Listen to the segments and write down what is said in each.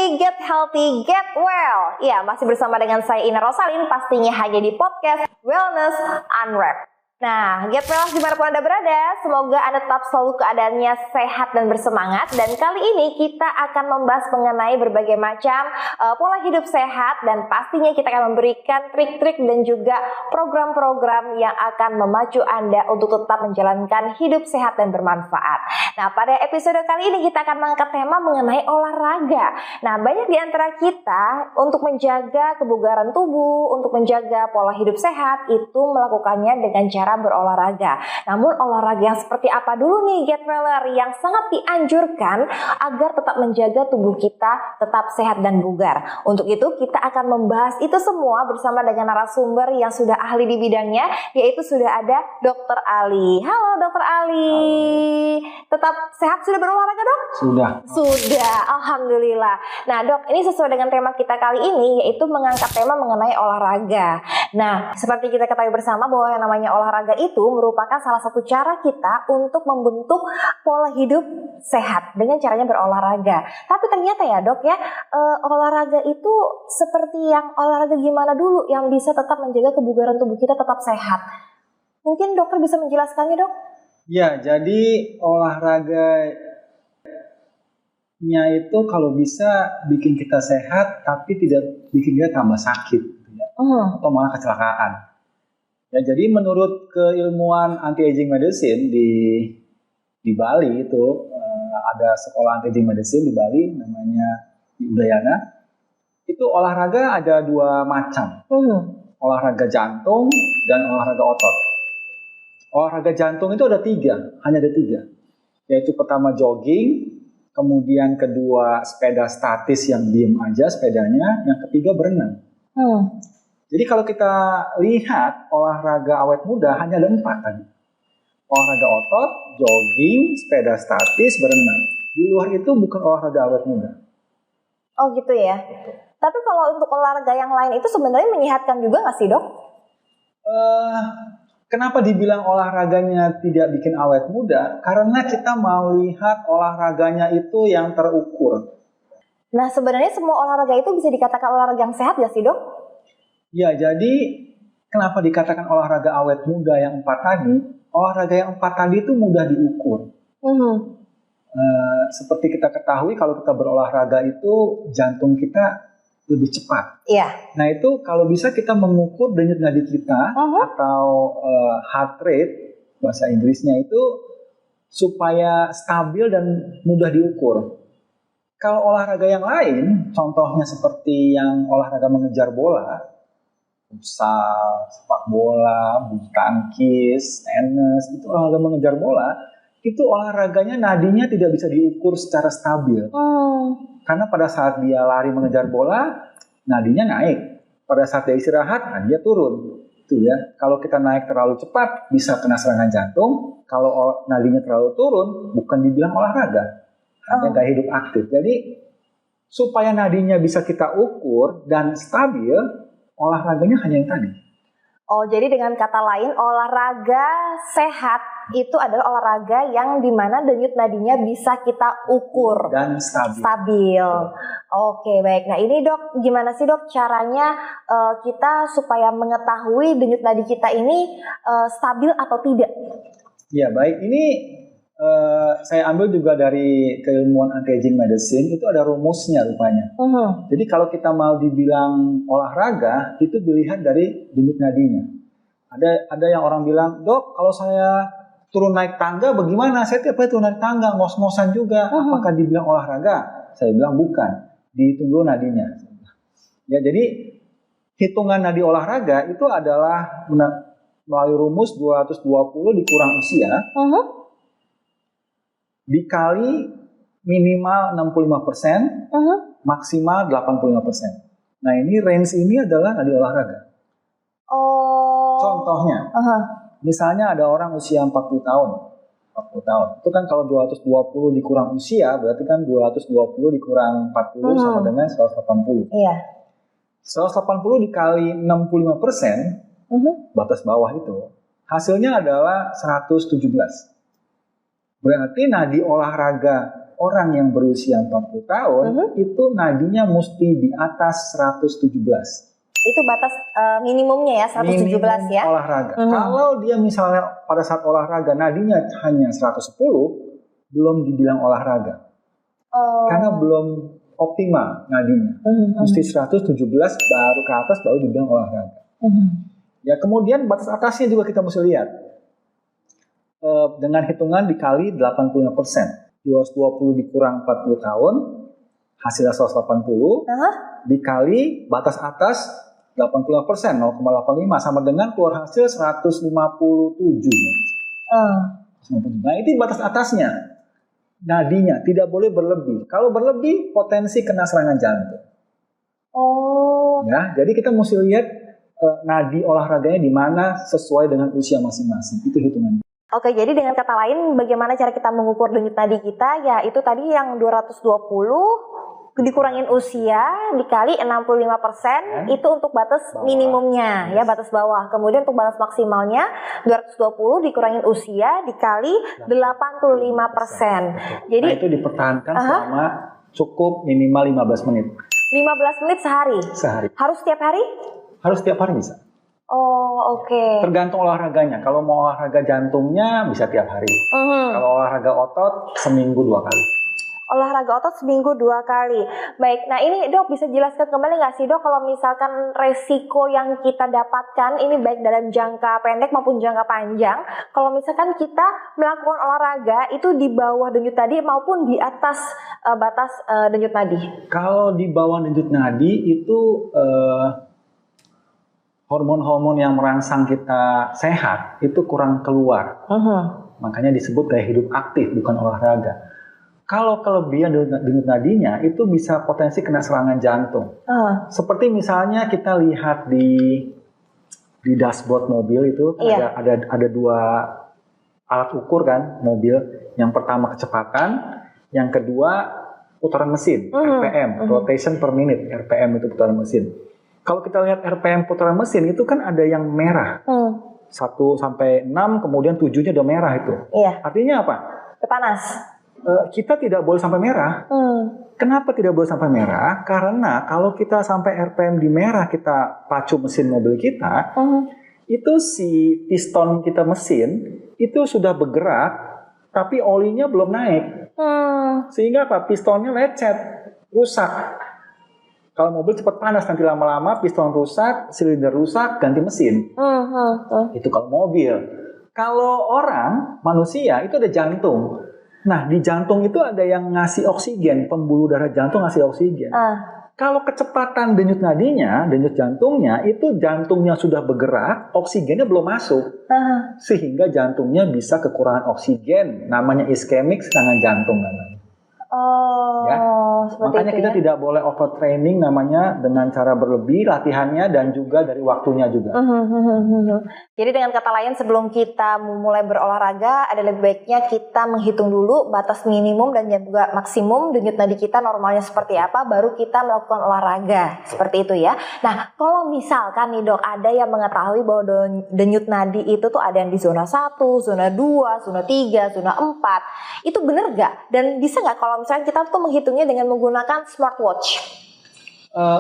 di Get Healthy, Get Well. Ya, masih bersama dengan saya Ina Rosalin, pastinya hanya di podcast Wellness Unwrapped. Nah, Get Well dimanapun Anda berada, semoga Anda tetap selalu keadaannya sehat dan bersemangat. Dan kali ini kita akan membahas mengenai berbagai macam pola hidup sehat, dan pastinya kita akan memberikan trik-trik dan juga program-program yang akan memacu Anda untuk tetap menjalankan hidup sehat dan bermanfaat. Nah, pada episode kali ini kita akan mengangkat tema mengenai olahraga. Nah, banyak di antara kita untuk menjaga kebugaran tubuh, untuk menjaga pola hidup sehat, itu melakukannya dengan cara berolahraga. Namun olahraga yang seperti apa dulu nih Get Weller yang sangat dianjurkan agar tetap menjaga tubuh kita tetap sehat dan bugar. Untuk itu kita akan membahas itu semua bersama dengan narasumber yang sudah ahli di bidangnya, yaitu sudah ada Dr. Ali. Halo Dr. Ali. Halo. Tetap sehat, sudah berolahraga dok? Sudah, alhamdulillah. Nah dok, ini sesuai dengan tema kita kali ini, yaitu mengangkat tema mengenai olahraga. Nah, seperti kita ketahui bersama bahwa yang namanya olahraga itu merupakan salah satu cara kita untuk membentuk pola hidup sehat dengan caranya berolahraga. Tapi ternyata ya dok ya, olahraga itu seperti yang olahraga gimana dulu yang bisa tetap menjaga kebugaran tubuh kita tetap sehat. Mungkin dokter bisa menjelaskannya dok? Ya, jadi olahraganya itu kalau bisa bikin kita sehat tapi tidak bikin kita tambah sakit ya. Atau malah kecelakaan. Ya, jadi menurut keilmuan anti-aging medicine di Bali itu ada sekolah anti-aging medicine di Bali namanya di Udayana. Itu olahraga ada dua macam. Olahraga jantung dan olahraga otot. Olahraga jantung itu ada hanya ada tiga. Yaitu pertama jogging, kemudian kedua sepeda statis yang diem aja sepedanya, yang ketiga berenang. Jadi kalau kita lihat olahraga awet muda hanya ada 4 tadi. Olahraga otot, jogging, sepeda statis, berenang. Di luar itu bukan olahraga awet muda. Oh gitu ya. Tapi kalau untuk olahraga yang lain itu sebenarnya menyehatkan juga nggak sih dok? Kenapa dibilang olahraganya tidak bikin awet muda? Karena kita mau lihat olahraganya itu yang terukur. Nah sebenarnya semua olahraga itu bisa dikatakan olahraga yang sehat nggak sih dok? Ya, jadi kenapa dikatakan olahraga awet muda yang 4 tadi? Olahraga yang 4 tadi itu mudah diukur. Seperti kita ketahui kalau kita berolahraga itu jantung kita lebih cepat. Iya. Nah itu kalau bisa kita mengukur denyut nadi kita atau heart rate bahasa Inggrisnya itu supaya stabil dan mudah diukur. Kalau olahraga yang lain, contohnya seperti yang olahraga mengejar bola, futsal, sepak bola, bulu tangkis, tenis, itu olahraga mengejar bola, itu olahraganya nadinya tidak bisa diukur secara stabil. Karena pada saat dia lari mengejar bola, nadinya naik. Pada saat dia istirahat, nadinya turun. Itu ya. Kalau kita naik terlalu cepat, bisa kena serangan jantung. Kalau nadinya terlalu turun, bukan dibilang olahraga, hanya gaya hidup aktif. Jadi supaya nadinya bisa kita ukur dan stabil, olahraganya hanya yang tadi. Oh, jadi dengan kata lain, olahraga sehat itu adalah olahraga yang dimana denyut nadinya bisa kita ukur dan stabil. Oke, baik. Nah ini dok, gimana sih dok caranya kita supaya mengetahui denyut nadi kita ini stabil atau tidak? Ya baik, ini saya ambil juga dari keilmuan anti-aging medicine, itu ada rumusnya rupanya. Jadi kalau kita mau dibilang olahraga, itu dilihat dari denyut nadinya. Ada yang orang bilang, dok kalau saya turun naik tangga bagaimana? Saya tiap hari turun naik tangga, ngos-ngosan juga. Apakah dibilang olahraga? Saya bilang bukan, dihitung dulu nadinya. Ya, jadi hitungan nadi olahraga itu adalah melalui rumus 220 dikurang usia, dikali minimal 65%, maksimal 85%. Nah ini range ini adalah nadi olahraga. Contohnya, misalnya ada orang usia 40 tahun. Itu kan kalau 220 dikurang usia, berarti kan 220 dikurang 40 sama dengan 180. Iya. 180 dikali 65%, batas bawah itu, hasilnya adalah 117. Berarti nadi olahraga orang yang berusia 40 tahun itu nadinya mesti di atas 117. Itu batas minimumnya ya, 117 Minimum ya. Olahraga. Kalau dia misalnya pada saat olahraga nadinya hanya 110, belum dibilang olahraga. Karena belum optimal nadinya. Mesti 117 baru ke atas baru dibilang olahraga. Ya, kemudian batas atasnya juga kita mesti lihat. Dengan hitungan dikali 85%. 220 dikurang 40 tahun, hasilnya 180, dikali batas atas 85%, 0,85 sama dengan keluar hasil 157. Nah, itu batas atasnya. Nadinya tidak boleh berlebih. Kalau berlebih, potensi kena serangan jantung. Ya, jadi kita mesti lihat nadi olahraganya di mana sesuai dengan usia masing-masing. Itu hitungannya. Oke, jadi dengan kata lain, bagaimana cara kita mengukur denyut nadi kita? Ya, itu tadi yang 220 dikurangin usia dikali 65% itu untuk batas minimumnya, ya, batas bawah. Kemudian untuk batas maksimalnya 220 dikurangin usia dikali 85%. Jadi itu dipertahankan selama cukup minimal 15 menit. 15 menit sehari? Sehari. Harus setiap hari? Harus setiap hari bisa. Oke. Tergantung olahraganya. Kalau mau olahraga jantungnya bisa tiap hari. Kalau olahraga otot seminggu 2 kali. Olahraga otot seminggu 2 kali. Baik, nah ini dok bisa jelaskan kembali nggak sih dok kalau misalkan resiko yang kita dapatkan ini baik dalam jangka pendek maupun jangka panjang. Kalau misalkan kita melakukan olahraga itu di bawah denyut nadi maupun di atas batas denyut nadi. Kalau di bawah denyut nadi itu hormon-hormon yang merangsang kita sehat itu kurang keluar. Makanya disebut gaya hidup aktif bukan olahraga. Kalau kelebihan denyut nadinya itu bisa potensi kena serangan jantung. Seperti misalnya kita lihat di dashboard mobil itu ada 2 alat ukur kan mobil. Yang pertama kecepatan, yang kedua putaran mesin, RPM, rotation per minute, RPM itu putaran mesin. Kalau kita lihat RPM putaran mesin itu kan ada yang merah. 1 sampai 6, kemudian 7-nya udah merah itu. Artinya apa? Panas. Kita tidak boleh sampai merah. Kenapa tidak boleh sampai merah? Karena kalau kita sampai RPM di merah, kita pacu mesin mobil kita, itu si piston kita mesin itu sudah bergerak, tapi olinya belum naik. Sehingga apa? Pistonnya lecet, rusak. Kalau mobil cepat panas, nanti lama-lama piston rusak, silinder rusak, ganti mesin. Itu kalau mobil. Kalau orang, manusia, itu ada jantung. Nah, di jantung itu ada yang ngasih oksigen, pembuluh darah jantung ngasih oksigen. Kalau kecepatan denyut nadinya, denyut jantungnya, itu jantungnya sudah bergerak, oksigennya belum masuk. Sehingga jantungnya bisa kekurangan oksigen, namanya iskemik serangan jantung namanya. Ya. Makanya kita tidak boleh overtraining namanya dengan cara berlebih latihannya dan juga dari waktunya juga. Jadi dengan kata lain sebelum kita mulai berolahraga ada lebih baiknya kita menghitung dulu batas minimum dan juga maksimum denyut nadi kita normalnya seperti apa baru kita melakukan olahraga seperti itu ya. Nah kalau misalkan nih dok ada yang mengetahui bahwa denyut nadi itu tuh ada yang di zona 1, zona 2, zona 3, zona 4 itu benar gak? Dan bisa gak kalau misalnya kita tuh menghitungnya dengan menggunakan smartwatch?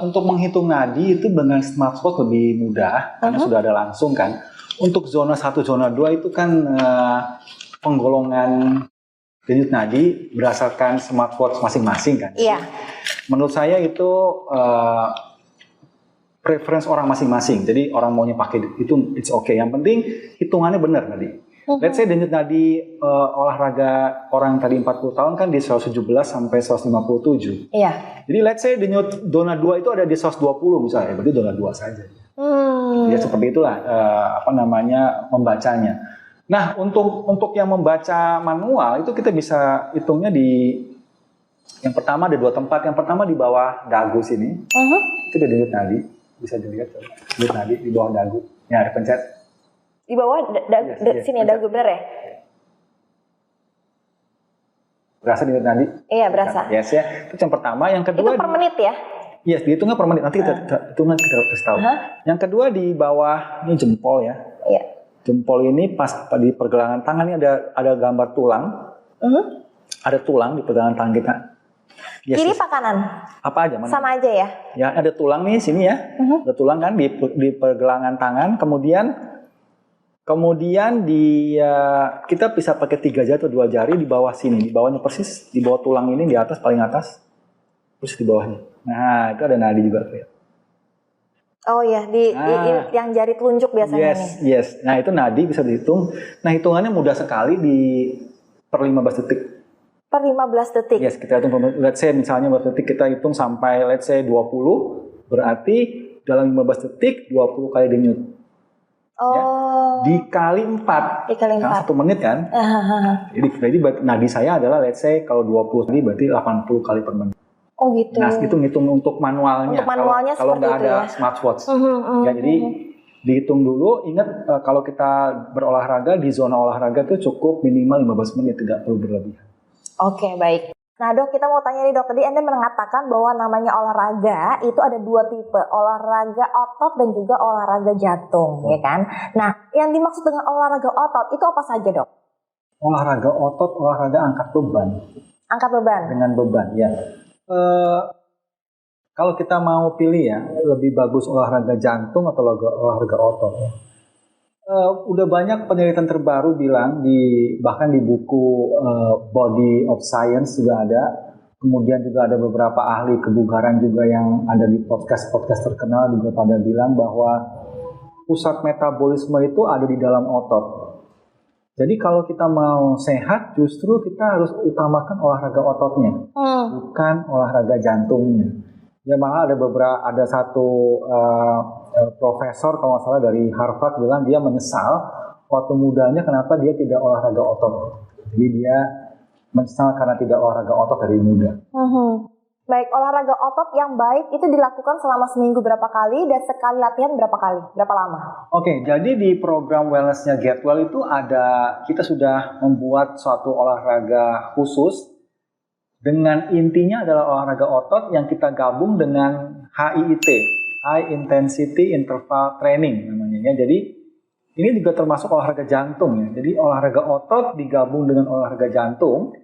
Untuk menghitung nadi itu dengan smartwatch lebih mudah karena sudah ada langsung kan. Untuk zona 1, zona 2 itu kan penggolongan denyut nadi berdasarkan smartwatch masing-masing kan. Iya. Menurut saya itu preference orang masing-masing. Jadi orang maunya pakai itu it's okay. Yang penting hitungannya benar tadi. Let's say denyut nadi olahraga orang tadi 40 tahun kan di 117 sampai 157. Iya. Jadi let's say denyut zona 2 itu ada di 120 misalnya, berarti zona 2 saja. Ya seperti itulah membacanya. Nah, untuk yang membaca manual itu kita bisa hitungnya di yang pertama ada 2 tempat. Yang pertama di bawah dagu sini. Itu ada denyut nadi, bisa dilihat denyut nadi di bawah dagu. Ya, ada pencet. Di bawah sini ada dagu bener ya? Berasa denyut nadi? Iya, berasa. Yes ya. Itu yang pertama, yang kedua itu per menit ya? Yes, dihitungnya per menit. Nanti kita hitungan kita kasih tahu. Yang kedua di bawah ini jempol ya. Iya. Jempol ini pas di pergelangan tangan ini ada gambar tulang. Ada tulang di pergelangan tangan kita. Yes, Kiri yes. apa kanan? Apa aja mana? Sama aja ya. Ya, ada tulang nih sini ya. Ada tulang kan di pergelangan tangan. Kemudian kita bisa pakai 3 jari atau 2 jari di bawah sini, di bawahnya persis, di bawah tulang ini, di atas paling atas, terus di bawahnya. Nah, itu ada nadi juga tuh. Oh ya, yang jari telunjuk biasanya nih. Yes. Nah, itu nadi bisa dihitung. Nah, hitungannya mudah sekali per 15 detik. Per 15 detik. Yes, kita hitung, let's say misalnya 15 detik kita hitung sampai let's say 20, berarti dalam 15 detik 20 kali denyut. Oh. Ya, dikali 4. Dikali 4. Karena 1 menit kan. Jadi nadi saya adalah let's say kalau 20 tadi berarti 80 kali per menit. Oh gitu. Nah, itu ngitung untuk manualnya. Untuk manualnya kalau nggak ada ya? smartwatch. Ya, jadi dihitung dulu. Ingat kalau kita berolahraga di zona olahraga itu cukup minimal 15 menit, tidak perlu berlebihan. Oke, baik. Nah dok, kita mau tanya nih dok, tadi Anda mengatakan bahwa namanya olahraga itu ada 2 tipe, olahraga otot dan juga olahraga jantung, ya kan? Nah, yang dimaksud dengan olahraga otot itu apa saja dok? Olahraga otot, olahraga angkat beban. Angkat beban? Dengan beban, ya. Kalau kita mau pilih ya, lebih bagus olahraga jantung atau olahraga otot. Udah banyak penelitian terbaru bilang bahkan di buku Body of Science juga ada. Kemudian juga ada beberapa ahli kebugaran juga yang ada di podcast terkenal juga pada bilang bahwa pusat metabolisme itu ada di dalam otot. Jadi kalau kita mau sehat, justru kita harus utamakan olahraga ototnya, bukan olahraga jantungnya. Ya malah ada satu profesor kalau nggak salah dari Harvard bilang dia menyesal waktu mudanya kenapa dia tidak olahraga otot. Jadi dia menyesal karena tidak olahraga otot dari muda. Baik, olahraga otot yang baik itu dilakukan selama seminggu berapa kali dan sekali latihan berapa kali? Berapa lama? Oke, jadi di program wellness-nya Get Well itu kita sudah membuat suatu olahraga khusus dengan intinya adalah olahraga otot yang kita gabung dengan HIIT, High Intensity Interval Training namanya ya. Jadi ini juga termasuk olahraga jantung ya. Jadi olahraga otot digabung dengan olahraga jantung.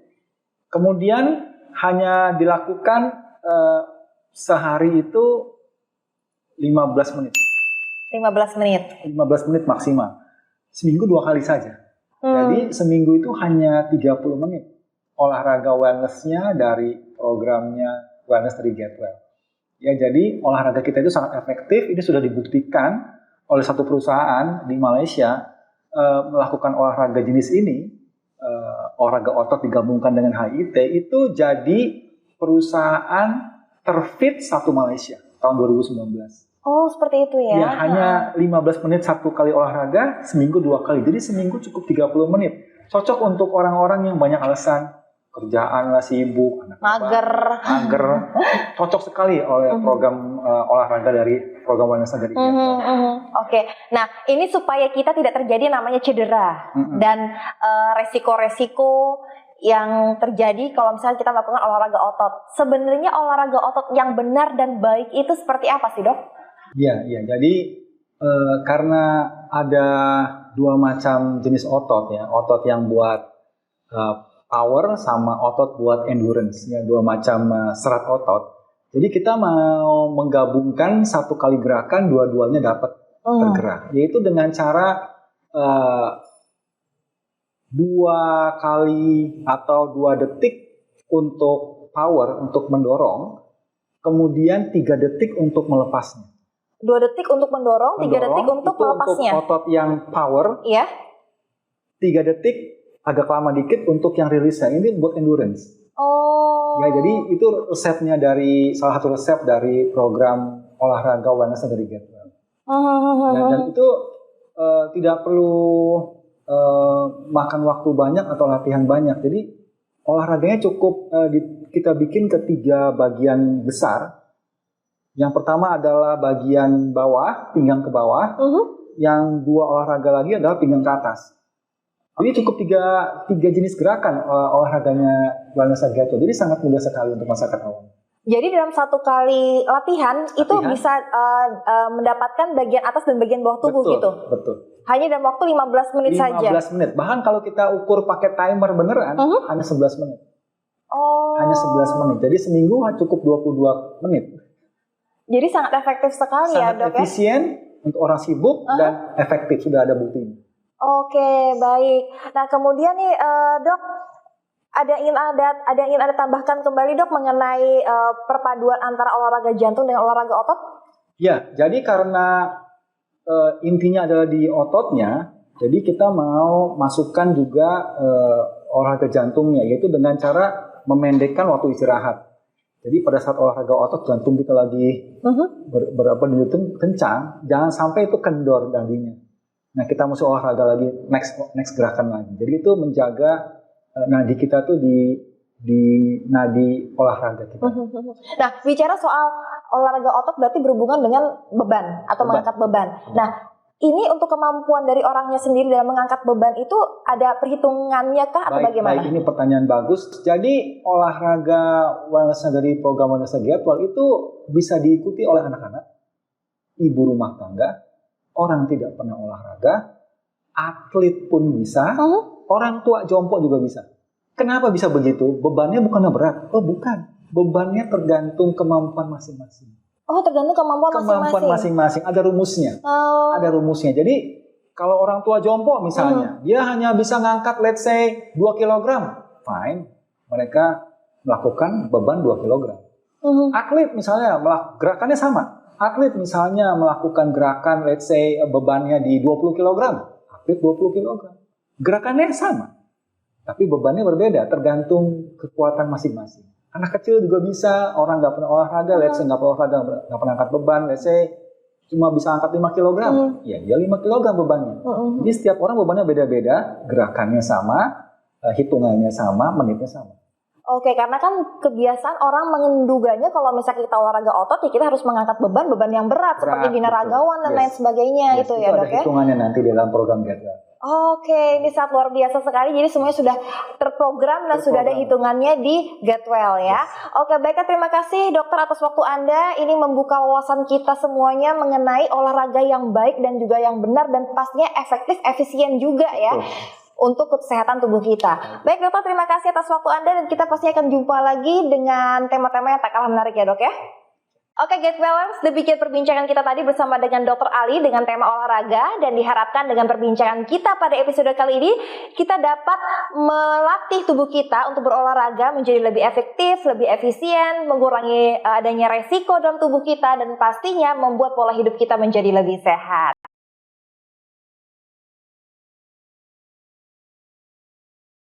Kemudian hanya dilakukan sehari itu 15 menit. 15 menit. 15 menit maksimal. Seminggu 2 kali saja. Jadi seminggu itu hanya 30 menit. Olahraga wellness-nya dari programnya Wellness dari Get Well. Ya, jadi olahraga kita itu sangat efektif. Ini sudah dibuktikan oleh satu perusahaan di Malaysia melakukan olahraga jenis ini. Olahraga otot digabungkan dengan HIIT itu jadi perusahaan terfit satu Malaysia tahun 2019. Oh, seperti itu ya? Ya, hanya 15 menit satu kali olahraga, seminggu 2 kali. Jadi seminggu cukup 30 menit. Cocok untuk orang-orang yang banyak alasan. Kerjaan lah, sibuk, mager. Cocok sekali oleh program olahraga dari program wellness dari Get Well. Oke, nah ini supaya kita tidak terjadi namanya cedera dan resiko-resiko yang terjadi kalau misalnya kita melakukan olahraga otot. Sebenarnya olahraga otot yang benar dan baik itu seperti apa sih dok? Iya. Jadi karena ada 2 macam jenis otot ya, otot yang buat power sama otot buat endurance ya, 2 macam serat otot. Jadi kita mau menggabungkan satu kali gerakan dua-duanya dapat tergerak, yaitu dengan cara 2 kali atau 2 detik untuk power, untuk mendorong, kemudian 3 detik untuk melepasnya. 2 detik untuk mendorong, 3 detik untuk melepasnya. Untuk otot yang power, iya. 3 detik agak lama dikit untuk yang rilisnya. Ini buat endurance. Oh. Ya, jadi itu resepnya salah satu resep dari program olahraga wellness dari Get Well. Dan itu tidak perlu makan waktu banyak atau latihan banyak. Jadi olahraganya cukup kita bikin ke 3 bagian besar. Yang pertama adalah bagian bawah, pinggang ke bawah. Yang 2 olahraga lagi adalah pinggang ke atas. Jadi cukup 3 jenis gerakan olahraganya wellness Get Well. Jadi sangat mudah sekali untuk masyarakat awam. Jadi dalam satu kali latihan itu bisa mendapatkan bagian atas dan bagian bawah tubuh gitu? Betul. Hanya dalam waktu 15 menit saja? 15 menit. Bahkan kalau kita ukur pakai timer beneran, hanya 11 menit. Oh. Hanya 11 menit. Jadi seminggu cukup 22 menit. Jadi sangat efektif sekali ya, Dok, sangat efisien untuk orang sibuk dan efektif, sudah ada buktinya. Oke, baik. Nah, kemudian nih Dok, ada yang ingin Anda tambahkan kembali, Dok, mengenai perpaduan antara olahraga jantung dengan olahraga otot? Ya, jadi karena intinya adalah di ototnya, jadi kita mau masukkan juga olahraga jantungnya, yaitu dengan cara memendekkan waktu istirahat. Jadi pada saat olahraga otot, jantung kita lagi berdenyut kencang, jangan sampai itu kendor nadinya. Nah, kita mesti olahraga lagi, next gerakan lagi. Jadi itu menjaga nadi kita tuh di nadi olahraga kita. Nah, bicara soal olahraga otot berarti berhubungan dengan beban atau mengangkat beban. Nah, ini untuk kemampuan dari orangnya sendiri dalam mengangkat beban itu ada perhitungannya kah atau bagaimana? Baik, ini pertanyaan bagus. Jadi olahraga wellness dari program Wellness Getwell itu bisa diikuti oleh anak-anak, ibu rumah tangga, orang tidak pernah olahraga, atlet pun bisa, orang tua jompo juga bisa. Kenapa bisa begitu? Bebannya bukannya berat. Oh, bukan. Bebannya tergantung kemampuan masing-masing. Oh, tergantung kemampuan masing-masing. Ada rumusnya. Ada rumusnya. Jadi kalau orang tua jompo misalnya, dia hanya bisa ngangkat let's say 2 kg. Fine. Mereka melakukan beban 2 kg. Atlet misalnya, gerakannya sama. Atlet misalnya melakukan gerakan let's say bebannya di 20 kg. Atlet 20 kg. Gerakannya sama. Tapi bebannya berbeda, tergantung kekuatan masing-masing. Anak kecil juga bisa, orang nggak pernah olahraga, let's say nggak pernah olahraga, nggak pernah angkat beban, let's say cuma bisa angkat 5 kg, ya dia 5 kg bebannya. Jadi setiap orang bebannya beda-beda, gerakannya sama, hitungannya sama, menitnya sama. Oke, karena kan kebiasaan orang menduganya kalau misalnya kita olahraga otot, ya kita harus mengangkat beban yang berat seperti binaragawan dan lain sebagainya, itu ya, Dok, ya? Ada hitungannya nanti dalam program Getwell. Oke, ini sangat luar biasa sekali. Jadi semuanya sudah terprogram dan sudah ada hitungannya di Getwell ya. Oke, baiklah, terima kasih dokter atas waktu Anda. Ini membuka wawasan kita semuanya mengenai olahraga yang baik dan juga yang benar dan pastinya efektif, efisien juga ya. Untuk kesehatan tubuh kita. Baik dokter, terima kasih atas waktu Anda dan kita pasti akan jumpa lagi dengan tema-tema yang tak kalah menarik ya, Dok, ya. Oke, Getwellers, demikian perbincangan kita tadi bersama dengan Dr. Ali dengan tema olahraga, dan diharapkan dengan perbincangan kita pada episode kali ini kita dapat melatih tubuh kita untuk berolahraga menjadi lebih efektif, lebih efisien, mengurangi adanya resiko dalam tubuh kita, dan pastinya membuat pola hidup kita menjadi lebih sehat.